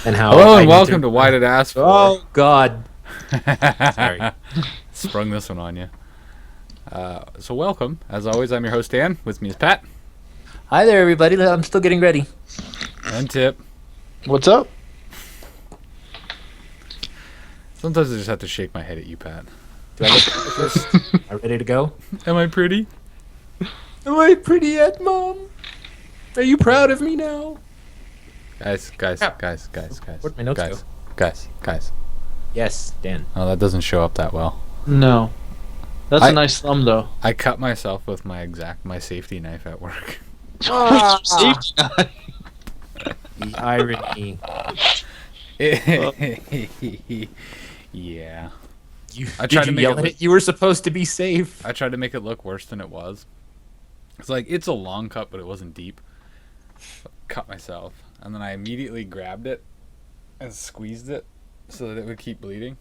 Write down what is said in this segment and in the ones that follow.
and how. Hello I and need welcome to Why Did I Ask For? Oh God! Sorry. Sprung this one on you. So welcome. As always, I'm your host Dan. With me is Pat Hi there, everybody. I'm still getting ready. and Tip. What's up? Sometimes I just have to shake my head at you, Pat. Do I look first? Am I ready to go? Am I pretty? Am I pretty yet, Mom? Are you proud of me now? Guys. Where'd my notes Guys. Yes, Dan. Oh, that doesn't show up that well. No. That's I- a nice thumb, though. I cut myself with my safety knife at work. Safety knife. The irony. Yeah. I tried to make yell it at look- it? You were supposed to be safe. I tried to make it look worse than it was. It's a long cut, but it wasn't deep. Cut myself, and then I immediately grabbed it and squeezed it so that it would keep bleeding.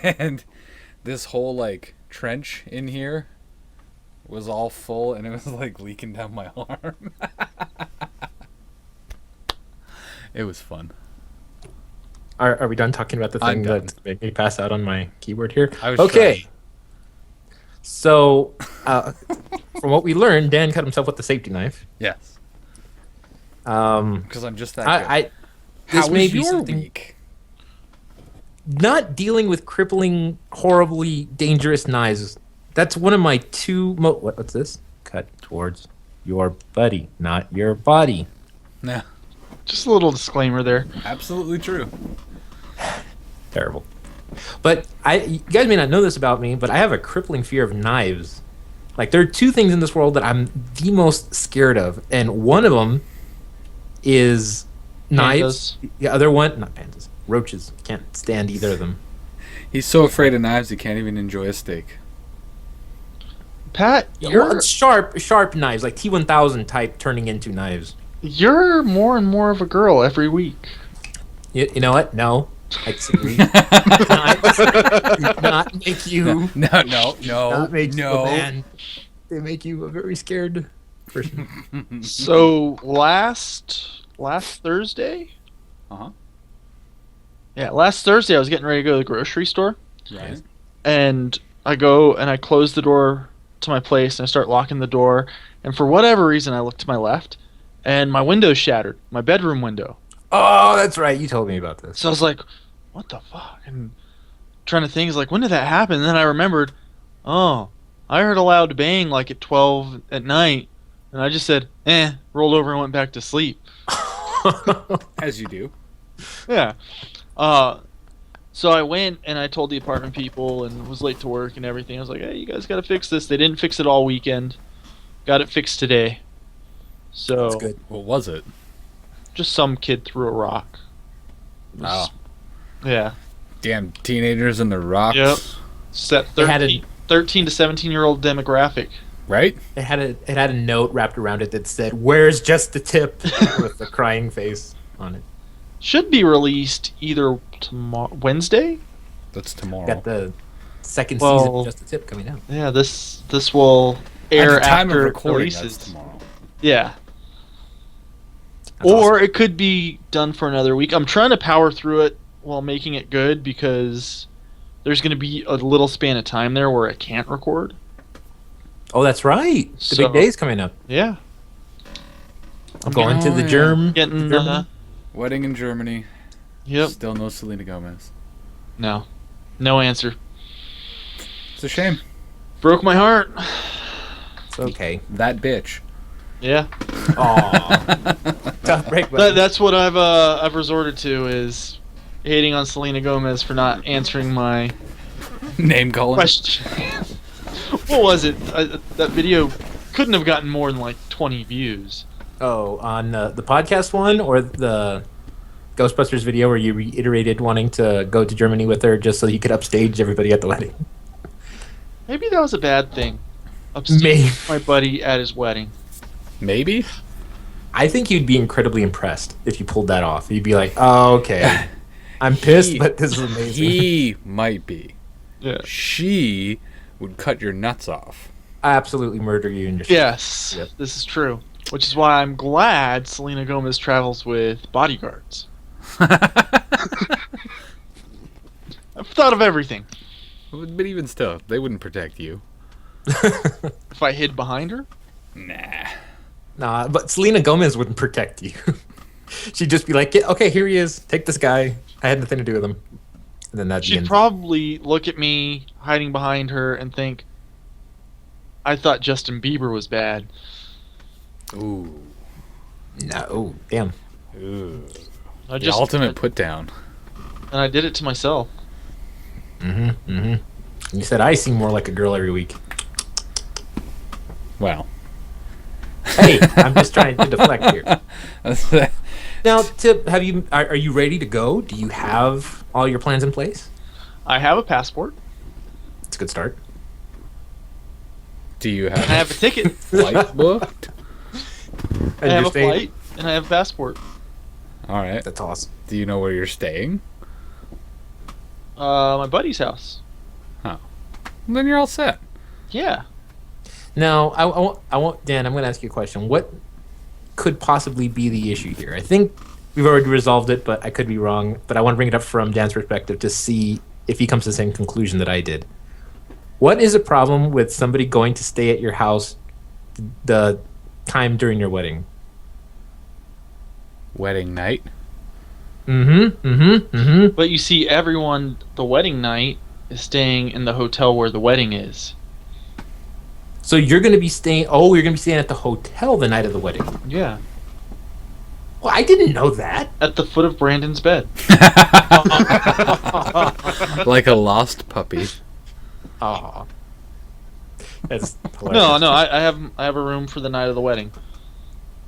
And this whole trench in here was all full, and it was leaking down my arm. It was fun. Are we done talking about the I'm thing done. that made me pass out on my keyboard here? I was Okay. trying. So, from what we learned, Dan cut himself with the safety knife. Yes, Um, because I'm just that good. this How may was be your something. week? Not dealing with crippling, horribly dangerous knives. That's one of my two. What's this? Cut towards your buddy, not your body. Nah, Just a little disclaimer there. absolutely true. Terrible. But you guys may not know this about me, but I have a crippling fear of knives. There are two things in this world that I'm the most scared of, and one of them is knives. Pandas. The other one, not pandas, roaches. Can't stand either of them. He's so afraid of knives he can't even enjoy a steak. Pat, Well, you're it's sharp knives, like T1000 type, turning into knives. you're more and more of a girl every week. You know what? No, I disagree. Knives do not make you. No, Not make you a man. They make you a very scared person. So last Thursday? Uh-huh. Yeah, last Thursday I was getting ready to go to the grocery store, Right. and I go and I close the door to my place and I start locking the door, and for whatever reason I look to my left and my window's shattered, my bedroom window. Oh, that's right. You told me about this. So I was like, what the fuck? And trying to think, when did that happen? And then I remembered, oh, I heard a loud bang at 12 at night, and I just said, rolled over and went back to sleep. As you do. Yeah. So I went and I told the apartment people and was late to work and everything. I was like, hey, you guys got to fix this. They didn't fix it all weekend. Got it fixed today. So That's good. What was it? just some kid threw a rock. It was- Yeah. Damn teenagers and the rocks. Yep. Set They had 13 to 17-year-old demographic. Right? It had a note wrapped around it that said, "Where's just the tip?" with the crying face on it. Should be released either Wednesday. That's tomorrow. Got the second season Well- of Just the Tip coming out. Yeah, this will air At the time after of it recording, releases. that's tomorrow. Yeah. That's Or awesome. it could be done for another week. I'm trying to power through it while making it good because there's going to be a little span of time there where I can't record. Oh, that's right. The So- big day's coming up. Yeah. I'm going to the yeah. germ. Getting Germany. Wedding in Germany. Yep. Still no Selena Gomez. No. No answer. It's a shame. Broke my heart. It's okay. That bitch. Yeah. Aw. Tough break, but That's what I've resorted to is hating on Selena Gomez for not answering my Name calling. question. What was it? That video couldn't have gotten more than 20 views. on the podcast one or the Ghostbusters video where you reiterated wanting to go to Germany with her just so you could upstage everybody at the wedding. Maybe that was a bad thing. Upstage Maybe. my buddy at his wedding. Maybe? I think you'd be incredibly impressed if you pulled that off. You'd be like, "Oh, okay, I'm pissed, but this is amazing." He might be. Yeah. She would cut your nuts off. Absolutely murder you in your Yes, Yep. this is true. Which is why I'm glad Selena Gomez travels with bodyguards. I've thought of everything. But even still, they wouldn't protect you. If I hid behind her? Nah. Nah, but Selena Gomez wouldn't protect you. She'd just be like, "Yeah, okay, here he is. Take this guy. I had nothing to do with him." And then that'd be She'd end. probably look at me hiding behind her and think, I thought Justin Bieber was bad. Ooh. No, oh, damn. Ooh. I The ultimate put down. And I did it to myself. You said I seem more like a girl every week. Well. Hey, I'm just trying to deflect here. Now, Tip, are you ready to go? Do you have all your plans in place? I have a passport. It's a good start. Do you have I have a ticket. flight booked? I have a flight, and I have a passport. All right. That's awesome. Do you know where you're staying? My buddy's house. Then you're all set. Yeah. Now, I won't, Dan, I'm going to ask you a question. What could possibly be the issue here? I think we've already resolved it, but I could be wrong. But I want to bring it up from Dan's perspective to see if he comes to the same conclusion that I did. What is a problem with somebody going to stay at your house the time during your wedding? Wedding night? But you see, everyone, the wedding night, is staying in the hotel where the wedding is. So you're going to be staying... Oh, you're going to be staying at the hotel the night of the wedding. Yeah. Well, I didn't know that. At the foot of Brandon's bed. Like a lost puppy. Oh. That's hilarious. No, I have a room for the night of the wedding.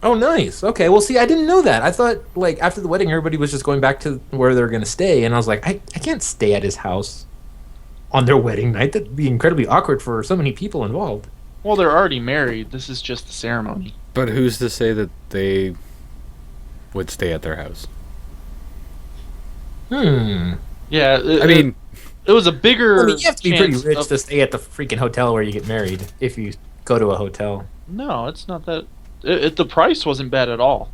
Oh, nice. Okay, well, see, I didn't know that. I thought, like, after the wedding, everybody was just going back to where they were going to stay, and I was like, I can't stay at his house on their wedding night. That'd be incredibly awkward for so many people involved. Well, they're already married. This is just the ceremony. But who's to say that they would stay at their house? Yeah, I mean, it was a bigger. I mean, you have to be pretty chance rich of- to stay at the freaking hotel where you get married if you go to a hotel. No, it's not that. The price wasn't bad at all.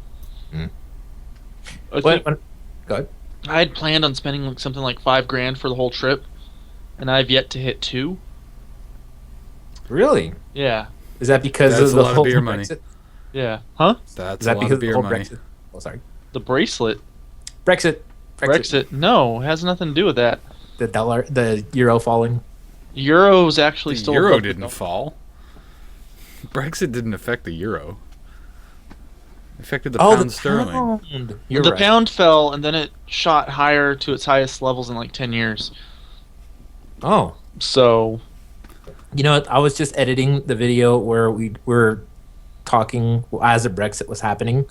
Hmm. I think Go ahead. I had planned on spending like something like $5,000 for the whole trip, and I've yet to hit $2,000. Really? Yeah, Is that because That's of a the lot of whole beer money. Brexit? yeah, huh? that's Is that a lot because of of the beer whole money. Brexit? Oh, sorry. The bracelet, Brexit. Brexit. No, it has nothing to do with that. The dollar, the euro falling. Euro's actually The still euro above the didn't dollar. fall. Brexit didn't affect the euro. It affected the Oh, pound the sterling. pound. You're The right. pound fell, and then it shot higher to its highest levels in like 10 years. Oh. So, You know what? I was just editing the video where we were talking as the Brexit was happening.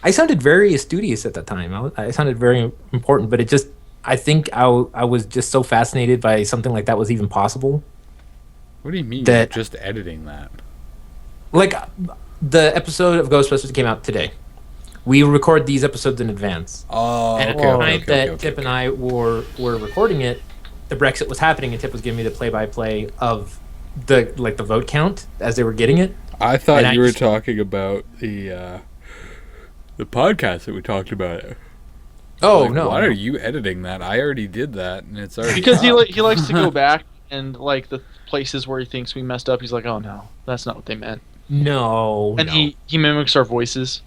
I sounded very studious at that time. I sounded very important, but I think I was just so fascinated by something like that was even possible. What do you mean? That- You're just editing that? Like the episode of Ghostbusters came out today. We record these episodes in advance. Oh, And at the time that Tip and I were recording it, the Brexit was happening, and Tip was giving me the play-by-play of the vote count as they were getting it. I thought and you I- were talking about the podcast that we talked about. Oh Like, no! Why are you editing that? I already did that, and it's already because up. he likes to go back and like the places where he thinks we messed up, he's like, oh no, that's not what they meant. No, And no. he mimics our voices.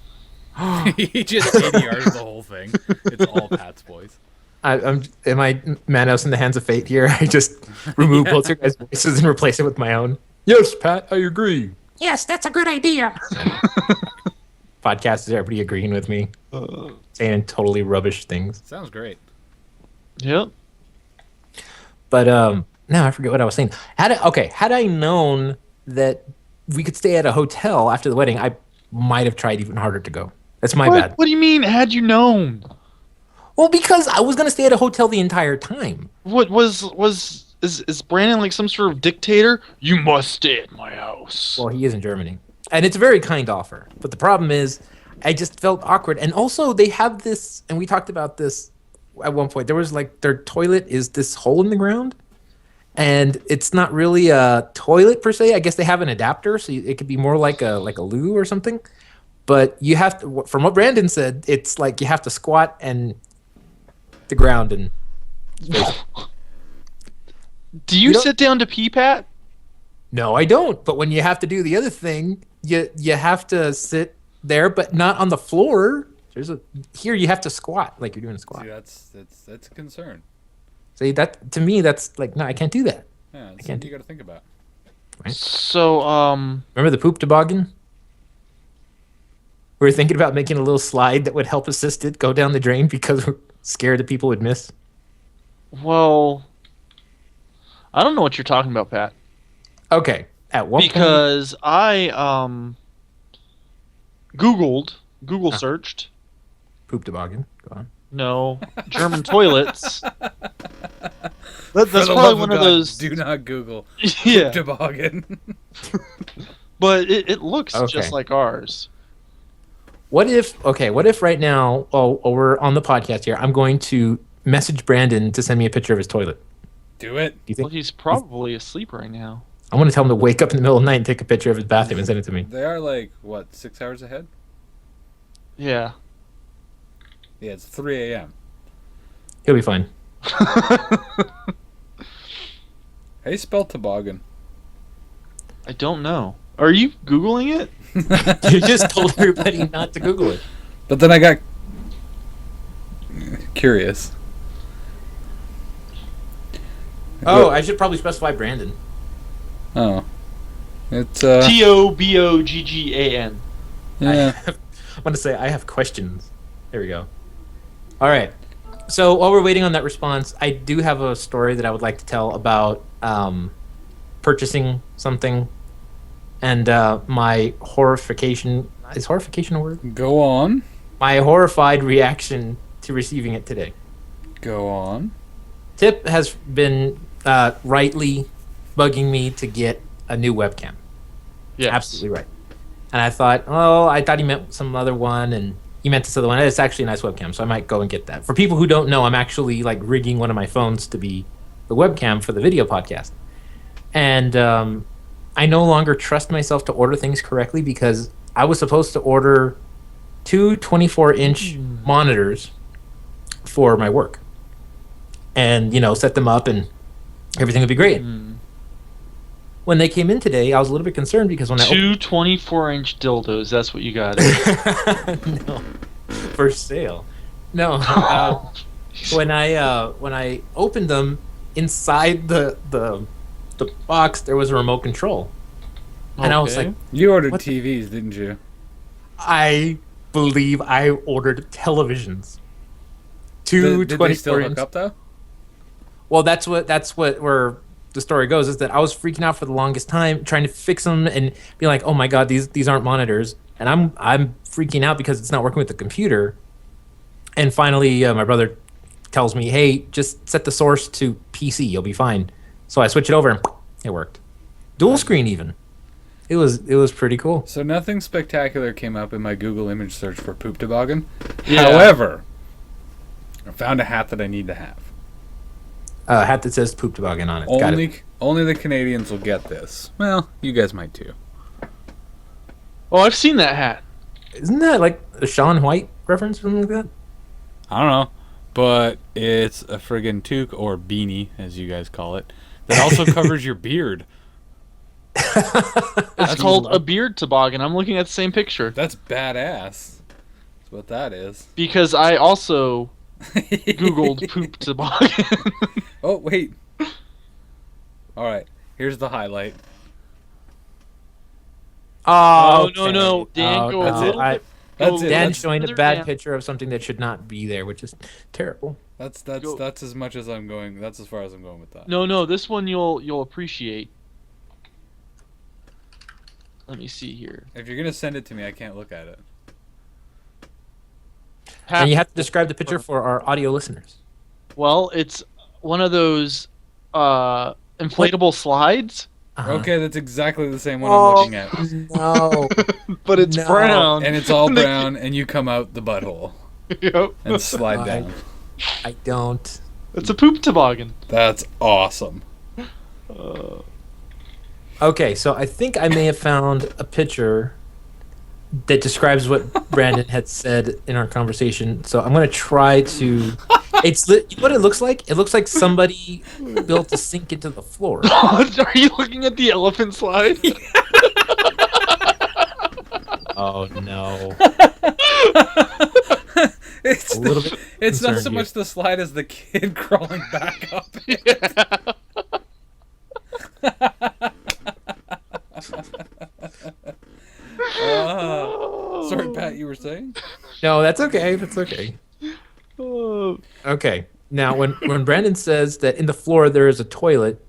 He just ADR'd the whole thing. It's all Pat's voice. Am I Manos in the hands of fate here? I just remove both your guys' voices and replace it with my own. Yes, Pat, I agree. Yes, that's a good idea. Podcast is everybody agreeing with me, saying totally rubbish things. Sounds great. Yep. But now I forget what I was saying. Had I known that we could stay at a hotel after the wedding, I might have tried even harder to go. That's my bad. What do you mean? Had you known? Well, because I was gonna stay at a hotel the entire time. What is Brandon like some sort of dictator? You must stay at my house. Well, he is in Germany, and it's a very kind offer. But the problem is, I just felt awkward. And also, they have this, and we talked about this at one point. There was like their toilet is this hole in the ground, and it's not really a toilet per se. I guess they have an adapter, so it could be more like a loo or something. But you have to, from what Brandon said, it's like you have to squat and the ground and Do You you don't- sit down to pee, Pat? no, I don't. But when you have to do the other thing, you have to sit there, but not on the floor. Here you have to squat like you're doing a squat. See, that's a concern. See, that to me, that's like no, I can't do that. Yeah, that's can't something you got to think about. So, Remember the poop toboggan? We were thinking about making a little slide that would help assist it go down the drain because we're scared that people would miss. well, I don't know what you're talking about, Pat. Okay, at one point, Because I Google searched. poop toboggan. Go on. No, German toilets. That's For the probably love one of of God, those. Do not Google Yeah, toboggan. but it looks Okay. just like ours. What if right now, while we're on the podcast here, I'm going to message Brandon to send me a picture of his toilet. Do it. Do you Well, think? he's probably asleep right now. I want to tell him to wake up in the middle of the night and take a picture of his bathroom and send it to me. They are like what, 6 hours ahead? Yeah. Yeah, it's 3 a.m. He'll be fine. How do you spell toboggan? I don't know. Are you Googling it? You just told everybody not to Google it. But then I got curious. Oh, I should probably specify Brandon. Oh, it's Toboggan. yeah. I'm going to say I have questions. There we go. All right. So while we're waiting on that response, I do have a story that I would like to tell about purchasing something and my horrification. Is horrification a word? Go on. My horrified reaction to receiving it today. Go on. Tip has been rightly bugging me to get a new webcam. Yes. Absolutely right. And I thought, oh, I thought he meant some other one, and he meant this other one. It's actually a nice webcam, so I might go and get that. For people who don't know, I'm actually like rigging one of my phones to be the webcam for the video podcast. And I no longer trust myself to order things correctly because I was supposed to order two 24-inch monitors for my work. And, set them up and everything would be great. When they came in today, I was a little bit concerned because when Two 24-inch dildos. That's what you got. no, for sale. No, when I opened them, inside the box there was a remote control, and I was Okay. like, You ordered What the- TVs, didn't you? I believe I ordered televisions. Two Did they still 24 hook inch. up though? Well, that's what where the story goes is that I was freaking out for the longest time trying to fix them and be like, oh my god, these aren't monitors, and I'm freaking out because it's not working with the computer. And finally, my brother tells me, hey, just set the source to PC, you'll be fine. So I switch it over and it worked. Dual screen even. It was pretty cool. So nothing spectacular came up in my Google image search for poop toboggan. Yeah. However, I found a hat that I need to have. A hat that says poop toboggan on it. Got it. Only the Canadians will get this. Well, you guys might too. Oh, I've seen that hat. Isn't that like a Shaun White reference or something like that? I don't know, but it's a friggin' toque or beanie, as you guys call it, that also covers your beard. It's called a beard toboggan. I'm looking at the same picture That's badass. That's what that is. because I also Googled poop toboggan. Oh wait. All right. Here's the highlight. Oh, okay. no, Dan, go a no, little I- bit. That's go it. Dan's That's- showing a further bad down. picture of something that should not be there, which is terrible. That's Go. that's as much as I'm going. That's as far as I'm going with that. No, this one you'll appreciate. Let me see here. If you're gonna send it to me, I can't look at it. And you have to describe the picture for our audio listeners. Well, it's one of those inflatable slides, Uh-huh. Okay, that's exactly the same one Oh, I'm looking at. no. but it's No. brown. And it's all brown, and you come out the butthole Yep. and slide I- down. I don't. It's a poop toboggan. That's awesome. Okay, so I think I may have found a picture that describes what Brandon had said in our conversation. So I'm gonna try to. You know what it looks like? It looks like somebody built a sink into the floor. Are you looking at the elephant slide? Oh no! It's A little bit it's not concerned so here. much the slide as the kid crawling back up. Sorry, Pat, you were saying? No, that's okay. That's okay. Oh. Okay. Now, when Brandon says that in the floor there is a toilet,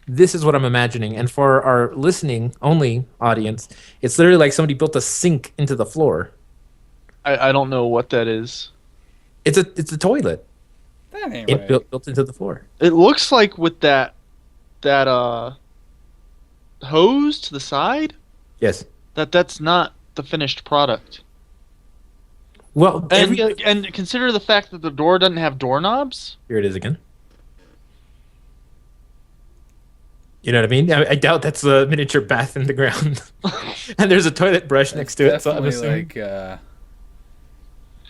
this is what I'm imagining. And for our listening only audience, it's literally like somebody built a sink into the floor. I don't know what that is. It's a toilet. That ain't It right. built into the floor. It looks like with that hose to the side, Yes. that's not the finished product. Well, And consider the fact that the door doesn't have doorknobs. here it is again. You know what I mean? I doubt that's a miniature bath in the ground. And there's a toilet brush next to it. So I'm Definitely assuming. like,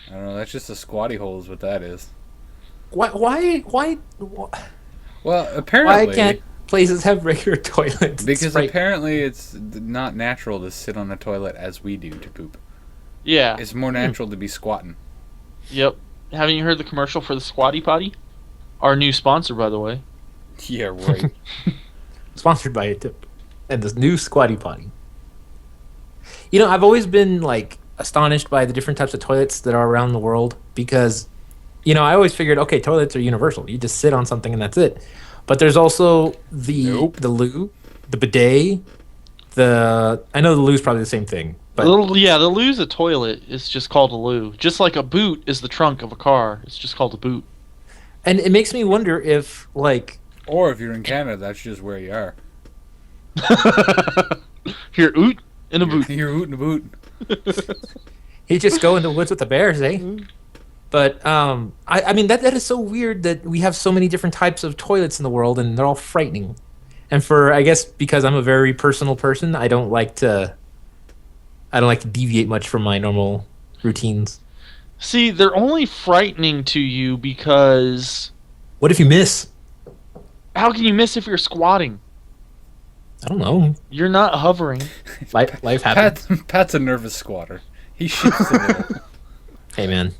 I don't know, that's just a squatty hole is what that is. Why Well, apparently... why can't places have regular toilets? Because Right. apparently it's not natural to sit on a toilet as we do to poop. Yeah. It's more natural to be squatting. Yep. Haven't you heard the commercial for the Squatty Potty? Our new sponsor, by the way. Yeah, right. Sponsored by a tip. And this new Squatty Potty. You know, I've always been like astonished by the different types of toilets that are around the world because, you know, I always figured, okay, toilets are universal. You just sit on something and that's it. But there's also the loo, the bidet, I know the loo's probably the same thing, but The loo's a toilet. It's just called a loo. Just like a boot is the trunk of a car. It's just called a boot. and it makes me wonder if like Or if you're in Canada, that's just where you are. Here, oot in a boot. You're ootin' a boot. he just go in the woods with the bears, eh? But I mean that is so weird that we have so many different types of toilets in the world and they're all frightening. And I guess because I'm a very personal person, I don't like to deviate much from my normal routines. See, they're only frightening to you because What if you miss? how can you miss if you're squatting? I don't know. You're not hovering. Life happens. Pat's a nervous squatter. He shifts a little. Hey, man.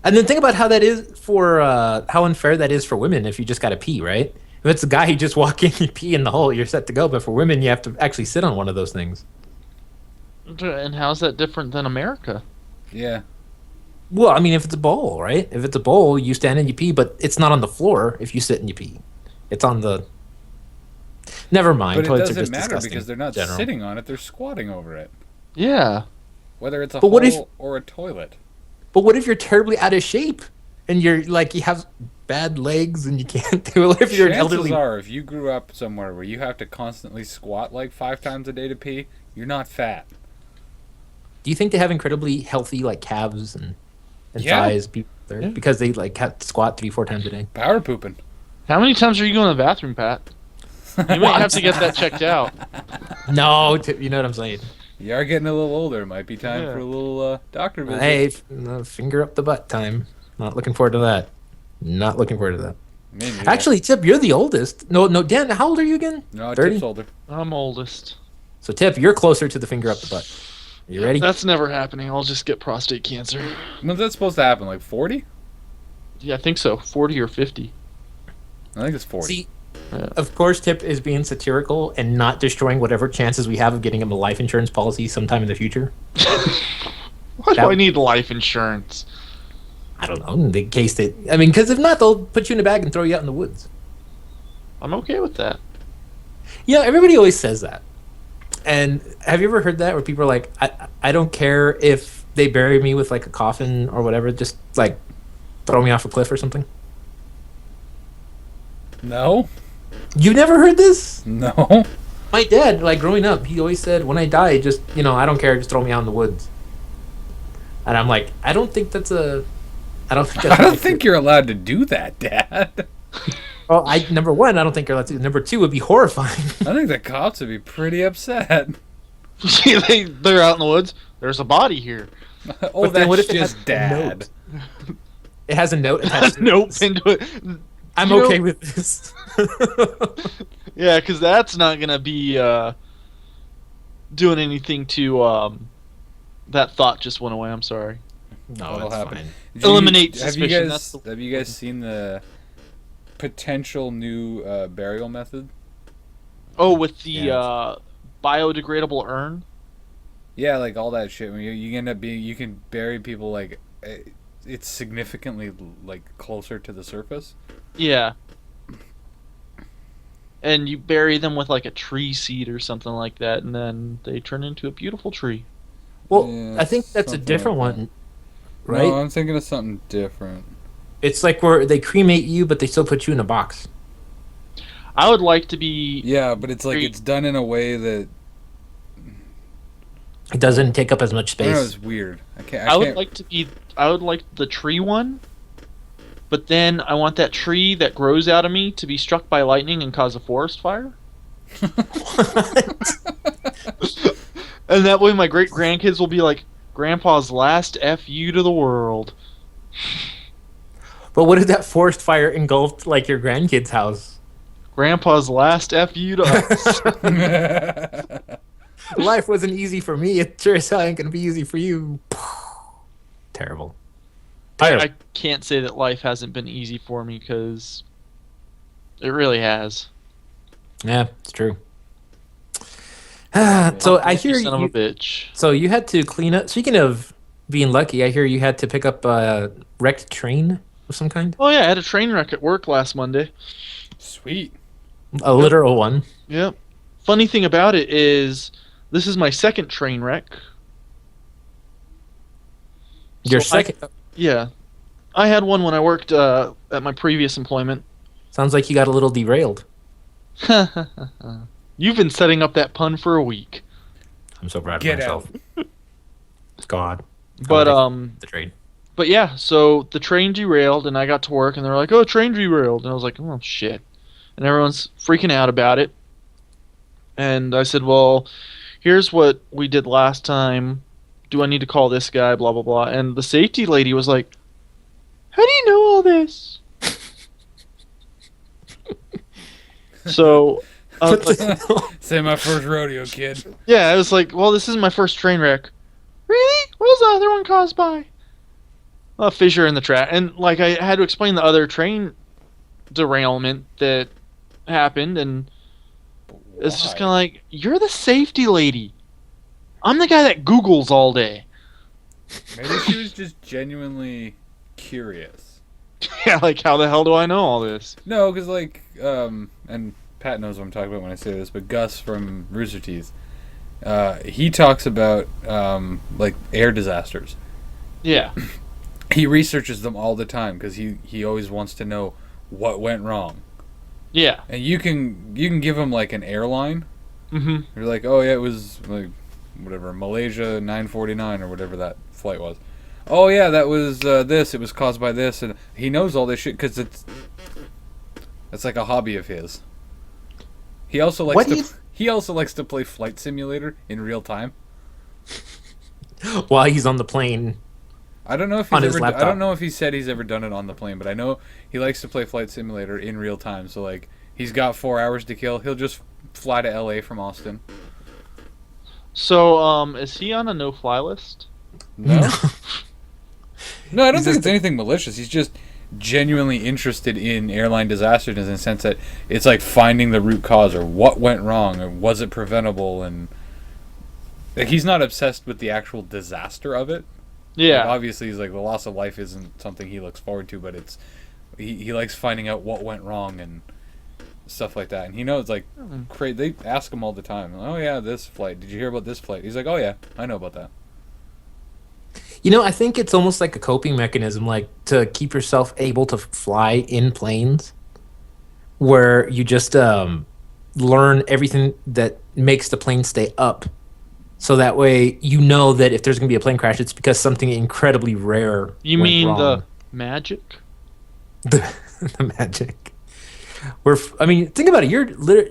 And then think about how that is for how unfair that is for women if you just got to pee, right? If it's a guy, you just walk in, you pee in the hole, you're set to go. But for women, you have to actually sit on one of those things. And how's that different than America? Yeah. Well, I mean, if it's a bowl, right? If it's a bowl, you stand and you pee, but it's not on the floor if you sit and you pee. It's on the... Never mind. But it Toilets are doesn't just matter disgusting because they're not in general. sitting on it, they're squatting over it. Yeah. Whether it's a But hole what if- or a toilet. But what if you're terribly out of shape and you're like you have bad legs and you can't do it? If you're an Chances elderly, are, if you grew up somewhere where you have to constantly squat like 5 times a day to pee, you're not fat. do you think they have incredibly healthy like calves and Yeah. thighs people there Yeah. because they like have to squat 3-4 times a day? Power pooping. How many times are you going to the bathroom, Pat? You might have to get that checked out. No, you know what I'm saying. You are getting a little older. It might be time Yeah. for a little doctor visit. Hey, finger up the butt time. Not looking forward to that. Not looking forward to that. Me neither. Actually, Tip, you're the oldest. No, Dan, how old are you again? no, 30? Tip's older. I'm oldest. So, Tip, you're closer to the finger up the butt. Are you ready? That's never happening. I'll just get prostate cancer. When's that supposed to happen? Like 40? Yeah, I think so. 40 or 50. I think it's 40. See, Yeah. of course, Tip is being satirical and not destroying whatever chances we have of getting him a life insurance policy sometime in the future. Why do That- I need life insurance? I don't know, in the case that... I mean, because if not, they'll put you in a bag and throw you out in the woods. I'm okay with that. Yeah, everybody always says that. And have you ever heard that where people are like, I don't care if they bury me with like a coffin or whatever, just like throw me off a cliff or something? No? You've never heard this? No? My dad, like growing up, he always said, when I die, just, I don't care, just throw me out in the woods. And I'm like, I don't think that's I don't think you're allowed to do that, Dad. Well, number one, I don't think you're allowed to. Number two would be horrifying. I think the cops would be pretty upset. They're out in the woods. There's a body here. Oh, But then what that's if it has just a dad. note? It has a note attached to Nope. it. Into it. I'm You know- okay with this. Yeah, because that's not gonna be doing anything to that thought just went away. I'm sorry. No, What'll it's happen? fine. Eliminate Have you suspicion, guys that's the- have you guys seen the potential new burial method? Oh, with the Yeah. biodegradable urn. Yeah, like all that shit. When you end up being, you can bury people like it's significantly like closer to the surface. Yeah. And you bury them with like a tree seed or something like that, and then they turn into a beautiful tree. Well, Yeah, I think that's a something different like that. one, right? No, I'm thinking of something different. It's like where they cremate you, but they still put you in a box. I would like to be. Yeah, but it's like it's done in a way that It doesn't take up as much I don't know. space. It's weird. I can't. I would like to be. I would like the tree one, but then I want that tree that grows out of me to be struck by lightning and cause a forest fire. And that way, my great grandkids will be like, "Grandpa's last fu to the world." But what if that forest fire engulfed like your grandkid's house? Grandpa's last fu to us. Life wasn't easy for me. It sure as hell ain't gonna be easy for you. Terrible. I can't say that life hasn't been easy for me because it really has. Yeah, it's true. So I hear Son of a you. bitch. So you had to clean up. Speaking of being lucky, I hear you had to pick up a wrecked train of some kind. Oh yeah, I had a train wreck at work last Monday. Sweet. A literal one. Yep. Funny thing about it is, this is my second train wreck. Your So I- second. Yeah. I had one when I worked at my previous employment. Sounds like you got a little derailed. You've been setting up that pun for a week. I'm so proud of Get myself. God. But The trade. but yeah, so the train derailed and I got to work and they were like, "Oh, train derailed." And I was like, "Oh shit." And everyone's freaking out about it. And I said, "Well, here's what we did last time. Do I need to call this guy, blah blah blah." And the safety lady was like, "How do you know all this?" So I was like, Say my first rodeo, kid. yeah, I was like, "Well, this isn't my first train wreck." Really? What was the other one caused by? A fissure in the track. And like I had to explain the other train derailment that happened, and it's just kind of like, you're the safety lady. I'm the guy that Googles all day. Maybe she was just genuinely curious. Yeah, like how the hell do I know all this? No, because like, and Pat knows what I'm talking about when I say this, but Gus from Rooster Teeth, he talks about like air disasters. Yeah. He researches them all the time because he always wants to know what went wrong. Yeah. And you can give him like an airline. Mm-hmm. You're like, oh yeah, it was like whatever Malaysia 949 or whatever that flight was. Oh yeah, that was this. It was caused by this, and he knows all this shit because it's like a hobby of his. He also likes to play Flight Simulator in real time. While he's on the plane. I don't know if On he's his ever. I laptop. don't know if he said he's ever done it on the plane, but I know he likes to play Flight Simulator in real time. So like, he's got 4 hours to kill. He'll just fly to LA from Austin. So, is he on a no-fly list? No, no, I don't He's think just it's anything malicious. He's just genuinely interested in airline disasters in the sense that it's like finding the root cause or what went wrong or was it preventable, and like he's not obsessed with the actual disaster of it. Yeah. Like, obviously, he's like the loss of life isn't something he looks forward to, but it's he likes finding out what went wrong and stuff like that. And he knows like they ask him all the time. Oh yeah, this flight. Did you hear about this flight? He's like, oh yeah, I know about that. You know, I think it's almost like a coping mechanism, like to keep yourself able to fly in planes, where you just learn everything that makes the plane stay up. So that way you know that if there's going to be a plane crash, it's because something incredibly rare You went mean wrong. the magic? the magic. I mean, think about it.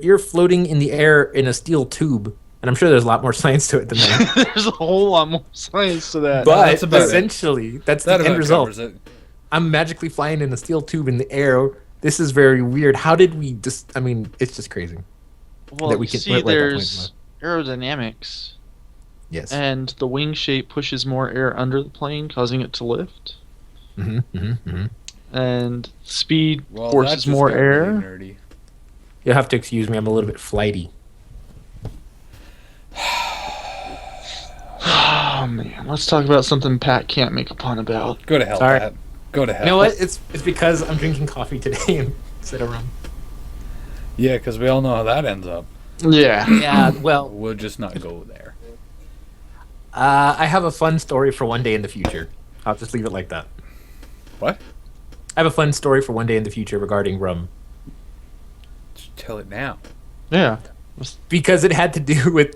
You're floating in the air in a steel tube. And I'm sure there's a lot more science to it than that. There's a whole lot more science to that. But that's about it. essentially, that's That the end about result. covers it. I'm magically flying in a steel tube in the air. This is very weird. How did we just? I mean, it's just crazy. Well, that we you can- see, we're at that point in there's aerodynamics, Yes. and the wing shape pushes more air under the plane, causing it to lift. And speed Well, that forces just more got air. really nerdy. You'll have to excuse me. I'm a little bit flighty. Oh man, let's talk about something Pat can't make a pun about. Go to hell, Sorry. Pat. Go to hell. You know what? It's because I'm drinking coffee today instead of rum. Yeah, because we all know how that ends up. Yeah. Yeah. Well, We'll just not go there. I have a fun story for one day in the future. I'll just leave it like that. What? I have a fun story for one day in the future regarding rum Just tell it now. Yeah. because it had to do with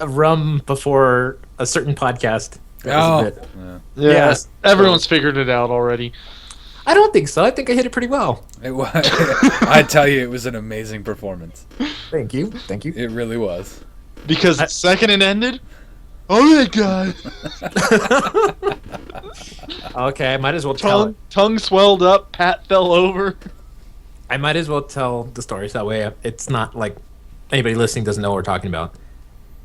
a rum before a certain podcast. That was a bit- Yeah. Yeah. Yes. Everyone's figured it out already. I don't think so. I think I hit it pretty well. It was, I tell you, it was an amazing performance. Thank you. Thank you. It really was. Because the second it ended, oh my god. Okay, I might as well tell it. Tongue swelled up, Pat fell over. I might as well tell the story so that way it's not like anybody listening doesn't know what we're talking about.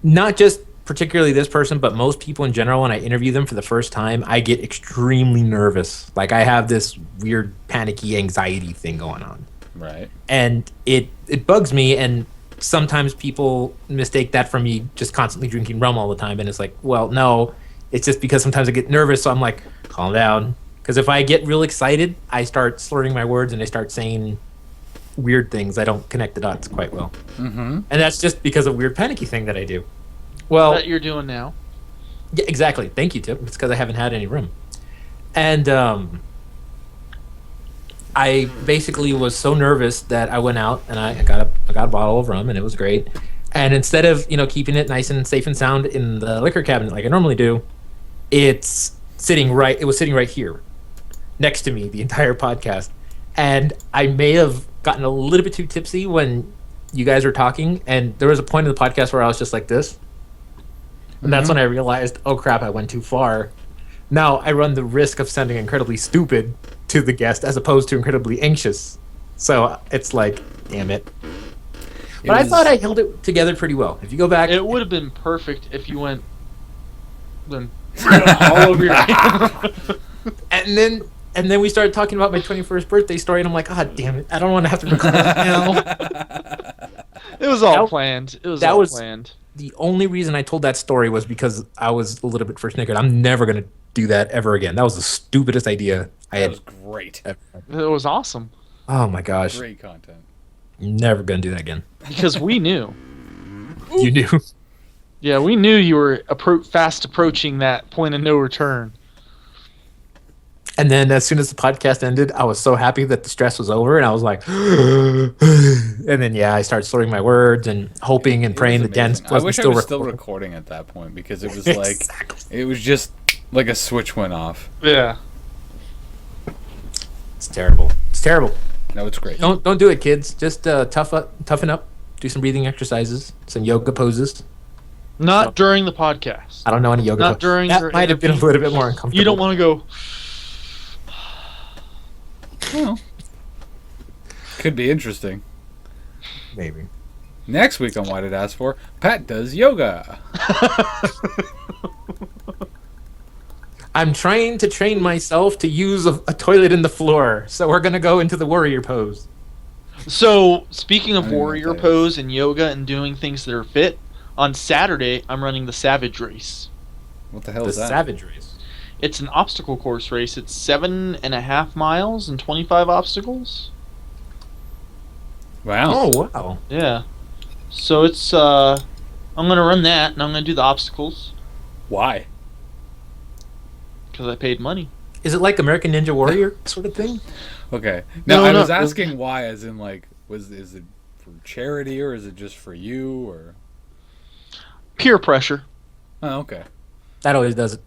Not just particularly this person, but most people in general, when I interview them for the first time, I get extremely nervous. Like I have this weird panicky anxiety thing going on. Right. And it bugs me, and sometimes people mistake that for me just constantly drinking rum all the time, and it's like, well, no, it's just because sometimes I get nervous, so I'm like, calm down. Because if I get real excited, I start slurring my words and I start saying weird things. I don't connect the dots quite well. Mm-hmm. And that's just because of weird panicky thing that I do. Well, That you're doing now. yeah, exactly. Thank you, Tip. It's because I haven't had any rum. And I basically was so nervous that I went out and I got a bottle of rum, and it was great. And instead of keeping it nice and safe and sound in the liquor cabinet like I normally do, it was sitting right here next to me the entire podcast. And I may have gotten a little bit too tipsy when you guys were talking, and there was a point in the podcast where I was just like this. And that's when I realized, oh crap, I went too far. Now I run the risk of sounding incredibly stupid to the guest as opposed to incredibly anxious. So it's like, damn it. But I thought I held it together pretty well. If you go back, It would have been perfect if you went all over your camera. and then we started talking about my 21st birthday story, and I'm like, ah, damn it, I don't want to have to record this now. It was all That- planned. It was that all was- planned. The only reason I told that story was because I was a little bit first naked. I'm never gonna do that ever again. That was the stupidest idea I That had was great. ever. It was awesome Oh my gosh, Great content. never gonna do that again. because we knew. You knew. Yeah, we knew you were fast approaching that point of no return. And then as soon as the podcast ended, I was so happy that the stress was over, and I was like, and then I started slurring my words and hoping and It praying was the dance amazing. I wasn't wish I still was still recording. recording at that point because it was like Exactly. it was just like a switch went off. Yeah. It's terrible. It's terrible. No, it's great. Don't do it, kids. Just toughen up. Do some breathing exercises, some yoga poses. Not No. during the podcast. I don't know any yoga. Not poses. during That your might have been a interview. little bit more uncomfortable. You don't want to go. Well, could be interesting. maybe. Next week on Why Did Ask For, Pat does yoga. I'm trying to train myself to use a toilet in the floor, so we're gonna go into the warrior pose. So, speaking of I don't know what warrior that is. pose and yoga and doing things that are fit, on Saturday I'm running the Savage Race. What the hell The is that? savage race. It's an obstacle course race. It's 7.5 miles and 25 obstacles. Wow. Oh wow. Yeah. So it's I'm gonna run that and I'm gonna do the obstacles Why? because I paid money. Is it like American Ninja Warrior sort of thing? Okay. Now No, I no, was it was- asking why, as in like, is it for charity or is it just for you or? Peer pressure. Oh, okay. That always does it.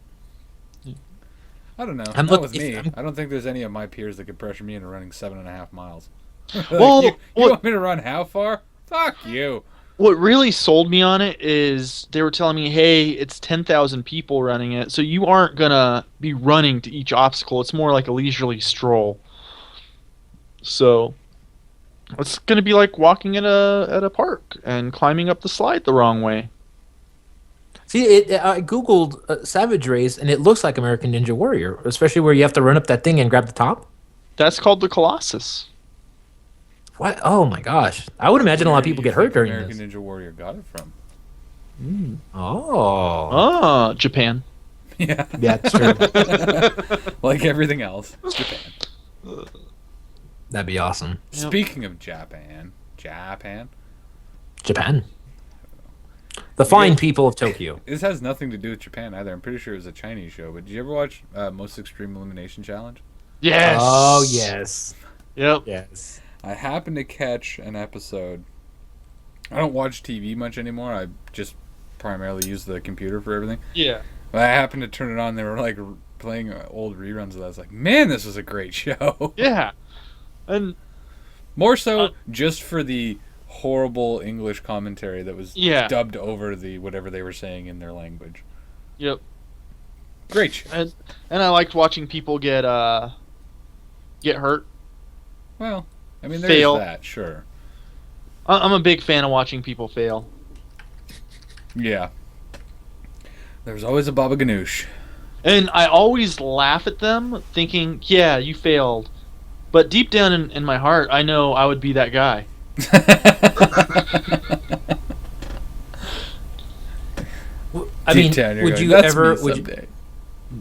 I don't know. I'm Not look- with if me. I'm- I don't think there's any of my peers that could pressure me into running 7.5 miles. Like, Well, you what- want me to run how far? Fuck you. What really sold me on it is they were telling me, hey, it's 10,000 people running it, so you aren't going to be running to each obstacle. It's more like a leisurely stroll. So it's going to be like walking at a park and climbing up the slide the wrong way. See, I googled Savage Race, and it looks like American Ninja Warrior, especially where you have to run up that thing and grab the top. That's called the Colossus. What? Oh my gosh! I would imagine a lot of Where do people you get hurt think during American this. Ninja Warrior got it from. Oh, Ah, Japan. Yeah. yeah, that's true. Like everything else. Japan. That'd be awesome. Yep. Speaking of Japan. Japan. The fine people of Tokyo. This has nothing to do with Japan either. I'm pretty sure it was a Chinese show. But did you ever watch Most Extreme Elimination Challenge? Yes. Oh yes, Yep. yes. I happened to catch an episode. I don't watch TV much anymore. I just primarily use the computer for everything. Yeah. But I happened to turn it on. They were like playing old reruns of that. I was like, man, this was a great show. Yeah. And More so just for the horrible English commentary that was Yeah. dubbed over the whatever they were saying in their language. yep. Great show. And I liked watching people get hurt. Well, I mean, there's Fail. that, sure. I'm a big fan of watching people fail. Yeah. There's always a Baba Ganoush. And I always laugh at them thinking, yeah, you failed. But deep down in my heart, I know I would be that guy. I Deep mean, down, you're would going, you "That's ever me someday."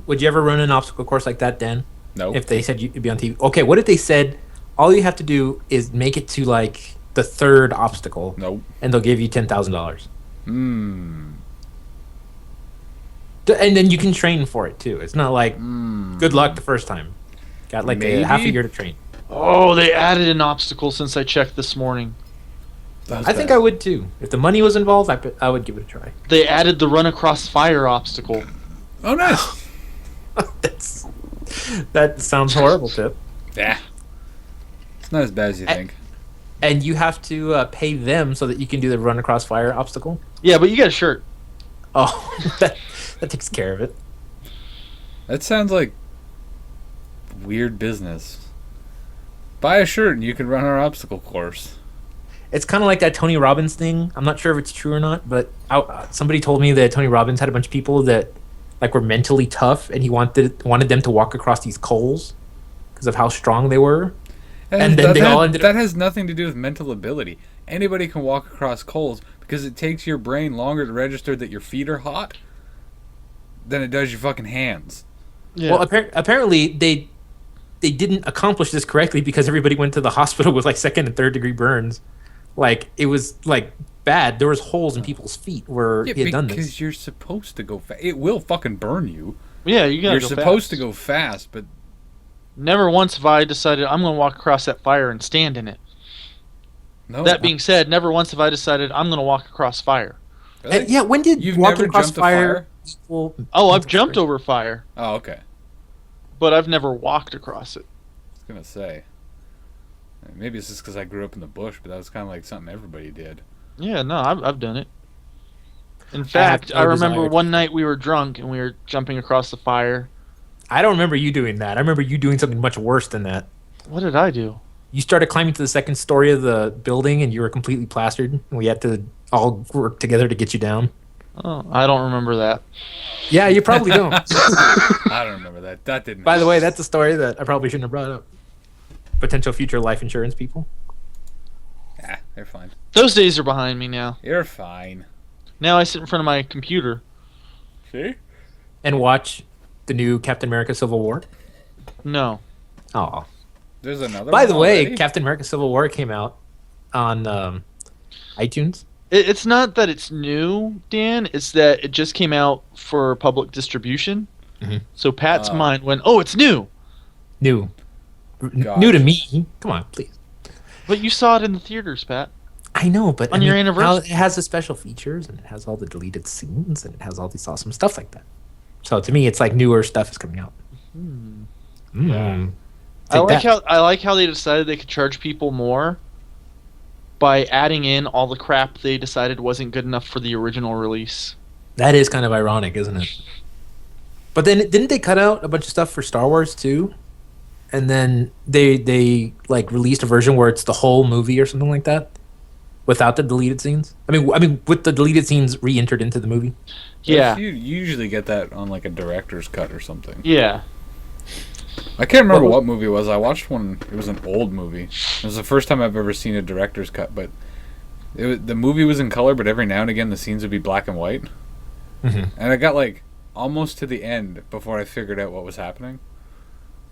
would you ever run an obstacle course like that, Dan? No. If they said you'd be on TV. Okay, what if they said all you have to do is make it to like the third obstacle, Nope. and they'll give you $10,000, Hmm. and then you can train for it too. It's not like good luck the first time. Got like a half a Maybe. year to train. Oh, they added an obstacle since I checked this morning. I think I would too. If the money was involved, I would give it a try. They added the run across fire obstacle. Oh, nice. That sounds horrible, Tip. Yeah. It's not as bad as you think. And you have to pay them so that you can do the run across fire obstacle. Yeah, but you get a shirt. Oh, that takes care of it. That sounds like weird business. Buy a shirt and you can run our obstacle course. It's kind of like that Tony Robbins thing. I'm not sure if it's true or not, but somebody told me that Tony Robbins had a bunch of people that like were mentally tough, and he wanted them to walk across these coals because of how strong they were. And then they all ended up. That has nothing to do with mental ability. Anybody can walk across coals because it takes your brain longer to register that your feet are hot than it does your fucking hands. Yeah. Well, apparently they didn't accomplish this correctly because everybody went to the hospital with like second and third degree burns. Like it was like bad. There was holes in people's feet where he had done this. Because you're supposed to go fast. It will fucking burn you. Yeah, you gotta You're go supposed fast. to go fast, but Never once have I decided I'm going to walk across that fire and stand in it. no. That being said, never once have I decided I'm going to walk across fire. Really? And yeah, when did You've walking never across jumped a fire equal? Oh, I've jumped over fire, Oh, okay. but I've never walked across it. I was gonna say. Maybe it's just because I grew up in the bush, but that was kind of like something everybody did. Yeah, no, I've done it. In have fact, no I remember desire. one night we were drunk and we were jumping across the fire. I don't remember you doing that. I remember you doing something much worse than that. What did I do? You started climbing to the second story of the building, and you were completely plastered, and we had to all work together to get you down. Oh, I don't remember that. Yeah, you probably don't. I don't remember that. That didn't. By the way, that's a story that I probably shouldn't have brought up. Potential future life insurance people. Yeah, they're fine. Those days are behind me now. You're fine. Now I sit in front of my computer. See? And watch the new Captain America Civil War. No. Oh. There's another. By one the way, already? Captain America Civil War came out on iTunes. It's not that it's new, Dan. It's that it just came out for public distribution. Mhm. So Pat's Oh. mind went, "Oh, it's new." New. Gosh. New to me. Come on, please. But you saw it in the theaters, Pat. I know, but On your anniversary? now it has the special features, and it has all the deleted scenes, and it has all these awesome stuff like that. So to me, it's like newer stuff is coming out. I like how they decided they could charge people more by adding in all the crap they decided wasn't good enough for the original release. That is kind of ironic, isn't it? But then didn't they cut out a bunch of stuff for Star Wars too? And then they like released a version where it's the whole movie or something like that, without the deleted scenes. I mean, with the deleted scenes re-entered into the movie. Yeah. You usually get that on like a director's cut or something. Yeah. I can't remember what movie it was. I watched one. It was an old movie. It was the first time I've ever seen a director's cut. But the movie was in color, but every now and again the scenes would be black and white. Mm-hmm. And I got like almost to the end before I figured out what was happening.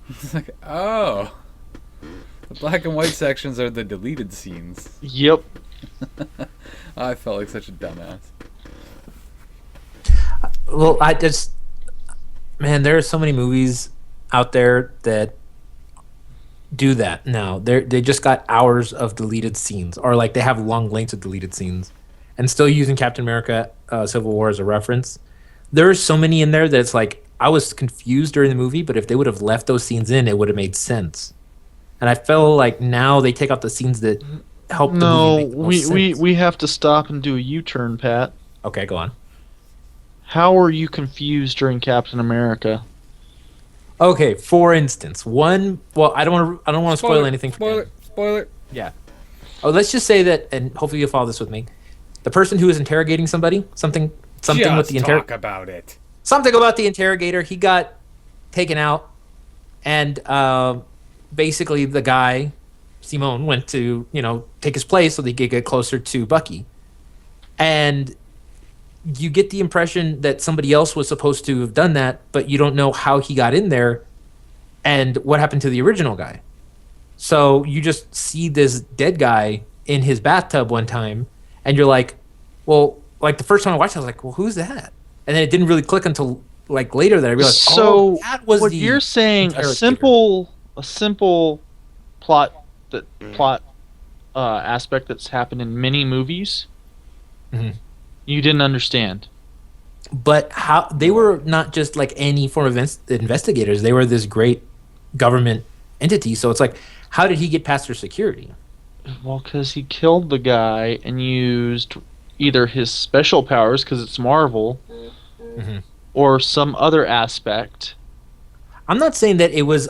It's like, oh, the black and white sections are the deleted scenes. Yep. I felt like such a dumbass. Well, man, there are so many movies out there that do that now. They just got hours of deleted scenes, or like they have long lengths of deleted scenes, and still using Captain America: Civil War as a reference. There are so many in there that it's like I was confused during the movie, but if they would have left those scenes in, it would have made sense. And I feel like now they take out the scenes that help the movie make the most sense. we have to stop and do a U-turn, Pat. Okay, go on. How were you confused during Captain America? Okay, for instance, one. Well, I don't want to spoil anything. Spoiler. Yeah. Oh, let's just say that, and hopefully you'll follow this with me. The person who is interrogating somebody, something with the talk about it. something about the interrogator. He got taken out, and basically the guy, Simone, went to take his place so they could get closer to Bucky, and you get the impression that somebody else was supposed to have done that, but you don't know how he got in there and what happened to the original guy. So you just see this dead guy in his bathtub one time, and you're like, well, like the first time I watched it, I was like, well, who's that? And then it didn't really click until like later that I realized, So that was what the you're saying, a interrogator. simple plot aspect that's happened in many movies. Mhm. You didn't understand. But how they were not just like any form of investigators. They were this great government entity. So it's like, how did he get past their security? Well, because he killed the guy and used either his special powers, because it's Marvel, Mhm. or some other aspect. I'm not saying that it was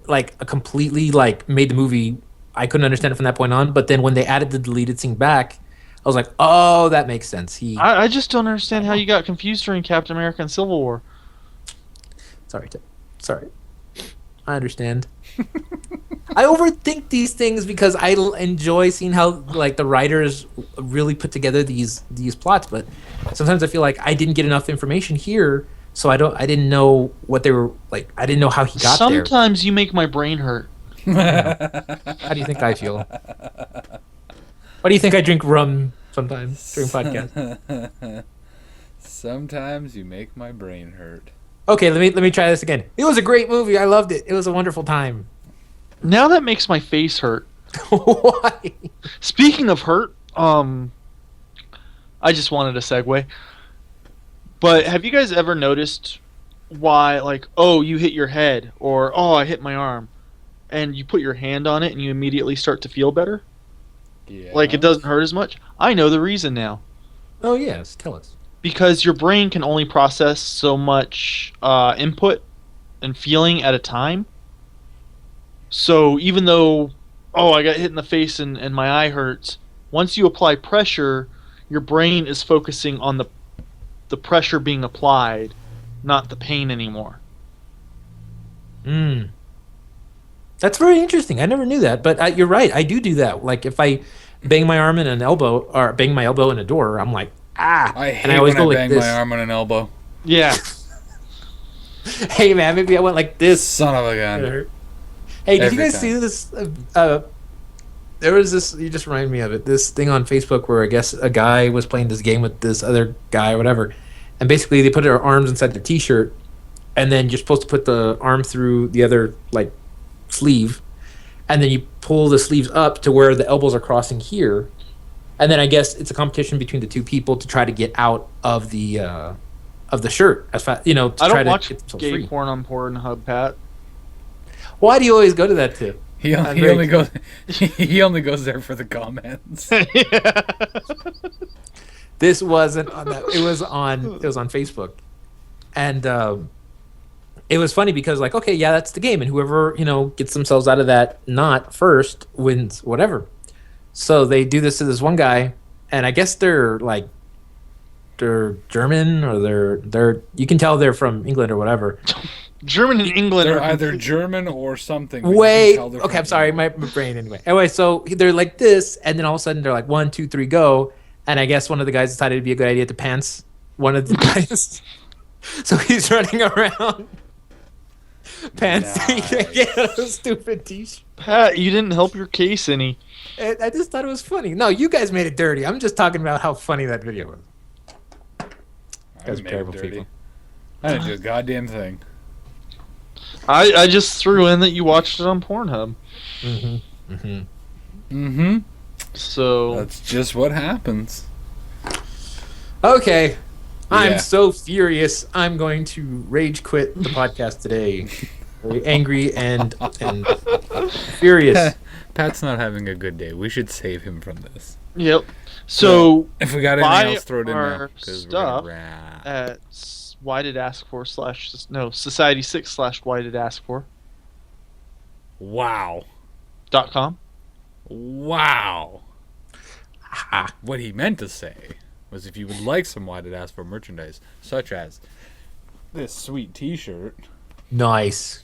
like a completely like made the movie. I couldn't understand it from that point on. But then when they added the deleted scene back, I was like, oh, that makes sense. I just don't understand how you got confused during Captain America and Civil War. Sorry. I understand. I overthink these things because I enjoy seeing how like the writers really put together these plots, but sometimes I feel like I didn't get enough information here, so I didn't know what they were like. I didn't know how he got there. Sometimes you make my brain hurt. How do you think I feel? Why do you think I drink rum sometimes during podcasts? Sometimes you make my brain hurt. Okay, let me try this again. It was a great movie. I loved it. It was a wonderful time. Now that makes my face hurt. Why? Speaking of hurt, I just wanted a segue. But have you guys ever noticed why, like, oh, you hit your head, or oh, I hit my arm, and you put your hand on it and you immediately start to feel better? Yeah. Like it doesn't hurt as much? I know the reason now. Oh yes, tell us. Because your brain can only process so much input and feeling at a time. So even though, oh, I got hit in the face and my eye hurts, once you apply pressure, your brain is focusing on the pressure being applied, not the pain anymore. That's very interesting. I never knew that, but you're right. I do that. Like if I bang my arm in an elbow or bang my elbow in a door, I'm like, ah. I hate and I always when go I like bang this. my arm on an elbow. Yeah. Hey man, maybe I went like this. Son of a gun. Hey, did Every you guys time. see this? There was this. You just reminded me of it. This thing on Facebook where I guess a guy was playing this game with this other guy or whatever, and basically they put their arms inside their T-shirt, and then you're supposed to put the arm through the other like sleeve, and then you pull the sleeves up to where the elbows are crossing here, and then I guess it's a competition between the two people to try to get out of the shirt as fast, to I try don't watch to get themselves gay free. porn on Pornhub, Pat. Why do you always go to that too? He I'm only, he very only goes he only goes there for the comments. This wasn't on that. It was on Facebook, and it was funny because like, okay, yeah, that's the game, and whoever gets themselves out of that knot first wins whatever. So they do this to this one guy, and I guess they're German, or they're you can tell they're from England or whatever. German and England They're are either completely- German or something. but you can Wait, tell they're okay, from I'm sorry, England. my brain anyway. Anyway, so they're like this, and then all of a sudden they're like 1, 2, 3, go, and I guess one of the guys decided it'd be a good idea to pants one of the guys, so he's running around pants. He can't get a stupid t-shirt. Pat, you didn't help your case any. I just thought it was funny. No, you guys made it dirty. I'm just talking about how funny that video was. I Guys are made it terrible dirty. people. I didn't do a goddamn thing. I just threw in that you watched it on Pornhub. Mm-hmm. Mm-hmm. Mm-hmm. So That's just what happens. Okay. I'm Yeah. so furious. I'm going to rage quit the podcast today. Very angry and furious. Pat's not having a good day. We should save him from this. yep. So If we got buy anything else, throw it in there. our 'cause we're stuff gonna wrap. at why did ask for / no society6 / why did ask for Wow. .com. Wow. Ah, What he meant to say was if you would like some Why Did Ask for merchandise, such as this sweet t-shirt, nice.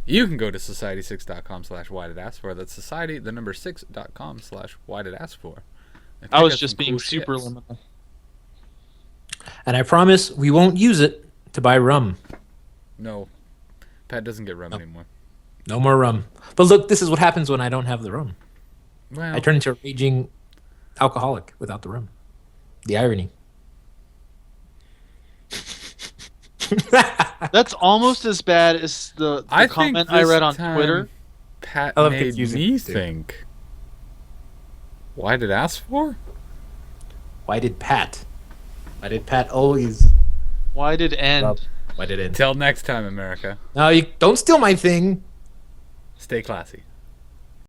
you can go to society6.com / why did ask for. That's society, the number 6.com / why did ask for. And I pick was up just some being cool super shits. liminal. And I promise we won't use it to buy rum. No, Pat doesn't get rum anymore. No more rum. But look, this is what happens when I don't have the rum. Well, I turn into a raging alcoholic without the rum. The irony. That's almost as bad as the I comment think I read this on time Twitter. Pat I love made confusing me things, too. think. Why did ask for? Why did Pat always... Why did end? Well, why did it? Until next time, America. No, you don't steal my thing. Stay classy.